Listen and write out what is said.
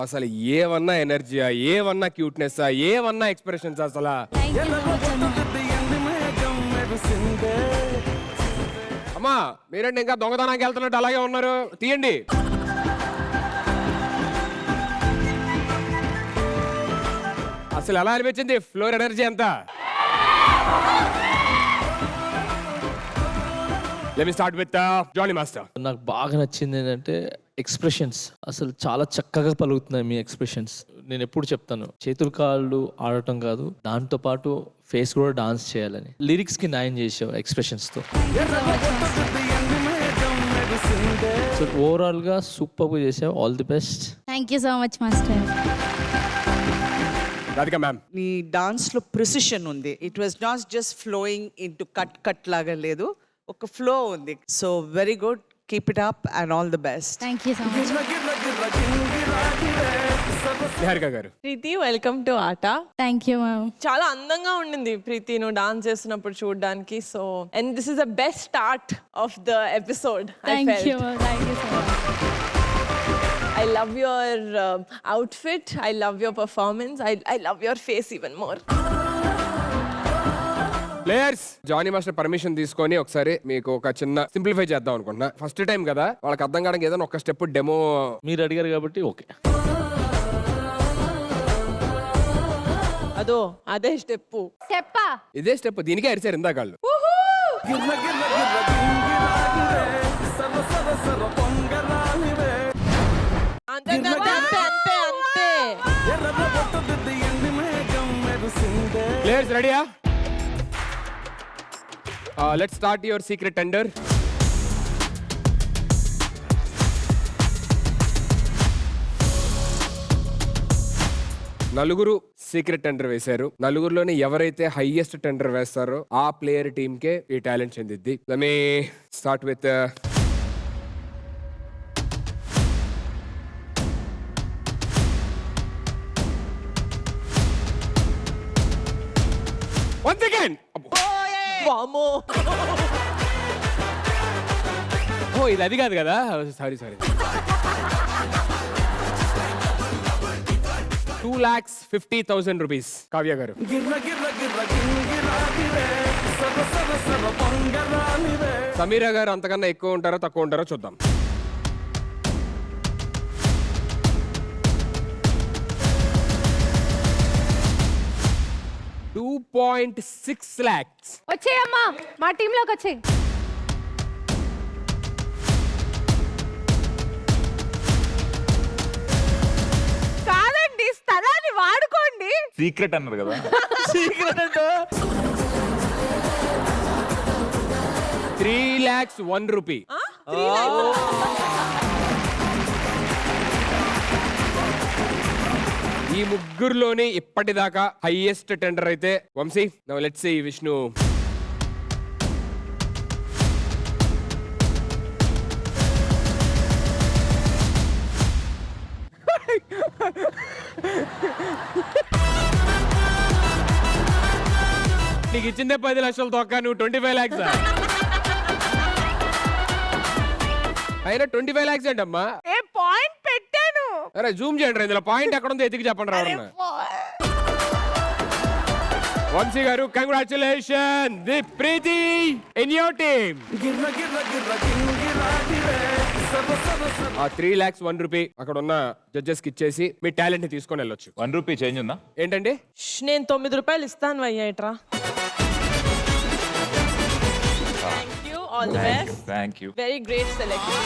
అసలు ఏమన్నా ఎనర్జీయా, ఏమన్నా క్యూట్నెస్, ఏమన్నా ఎక్స్ప్రెషన్స్ అసలు. అమ్మా మీరంటే ఇంకా దొంగతనానికి వెళ్తున్నట్టు అలాగే ఉన్నారు, తీయండి. అసలు ఎలా అనిపించింది ఫ్లోర్ ఎనర్జీ అంతా? Let me start with Johnny Master. నాకు బాగా నచ్చింది ఏంటంటే ఎక్స్ప్రెషన్స్. అసలు చాలా చక్కగా పలుకుతున్నాయి మీ ఎక్స్ప్రెషన్స్. నేను ఎప్పుడు చెప్తాను, చేతులు కాళ్ళు ఆడటం కాదు, దాంతో పాటు ఫేస్ కూడా డాన్స్ చేయాలని. లిరిక్స్ కి న్యాయం చేసావు ఎక్స్ప్రెషన్స్ తో. సో ఓవరాల్ గా సూపర్ గా చేసావు. All the best. Thank you so much master. Radhika ma'am, నీ డాన్స్ లో ప్రిసిషన్ ఉంది. It was not just flowing into cut లాగా లేదు, ఒక ఫ్లో ఉంది. So very good, keep it up and all the best. Thank you so much. Niharika గారు. ప్రీతి, welcome to ఆట. Thank you ma'am. చాలా అందంగా ఉండింది ప్రీతి నువ్వు డాన్స్ చేస్తున్నప్పుడు చూడడానికి. So and this is the best start of the episode. Thank you thank you so much. I love your outfit. I love your performance. I love your face even more. Players, Jani master permission తీసుకొని ఒకసారి మీకు ఒక చిన్న simplify చేద్దాం అనుకుంటున్నా. First time కదా, వాళ్ళకి అర్థం కావడానికి ఏదైనా ఒక స్టెప్ డెమో. మీరు అడిగారు కాబట్టి ఓకే. అదో అదే స్టెప్. చెప్పా ఇదే స్టెప్, దీనికే అరిచారు ఇందాక వాళ్ళు. అంతే అంతే అంతే అంతే. ప్లేయర్స్ రెడీయా? Let's start your secret tender. నలుగురు సీక్రెట్ టెండర్ వేశారు. నలుగురులోనే ఎవరైతే హైయెస్ట్ టెండర్ వేస్తారో ఆ ప్లేయర్ టీమ్ కే ఈ టాలెంట్ చెందిద్ది. Let me start with once again. వామ్మో. ఓ ఇది అది కాదు కదా, సారీ 2,50,000 rupees. కావ్య గారు. సమీరా గారు అంతకన్నా ఎక్కువ ఉంటారో తక్కువ ఉంటారో చూద్దాం. 2.6 lakhs. వచ్చేయమ్మా మా టీంలోకి వచ్చేయి. కాదండి, స్థలాన్ని వాడుకోండి. సీక్రెట్ అన్నారు కదా. సీక్రెట్ అంటే 3 lakhs 1 rupee. 3 lakhs. ఈ ముగ్గురులోని ఇప్పటిదాకా హైయెస్ట్ టెండర్ అయితే Vamshi. Now let's see Vishnu. నీకు ఇచ్చిందే 10 లక్షలు తొక్క, నువ్వు 25 lakhs. అయినా 25 lakhs ఏంటమ్మా? ఏ పాయింట్ పెట్టాను. అరే జూమ్ చేయండి, ఇందులో పాయింట్ ఎక్కడ ఉందో ఎతికి చెప్పండి రావడం. Vamshi garu, congratulation. The Preethi in your team. ఆ 3 lakhs 1 rupee అక్కడ ఉన్న జడ్జెస్ కి ఇచ్చేసి మీ టాలెంట్ ని తీసుకొని వెళ్ళొచ్చు. 1 రూపీ చేంజ్ ఉందా? ఏంటండి? నేను 9 రూపాయలు ఇస్తాను అయ్యేట్రా. Thank you, all the best. Thank you. Very great selection.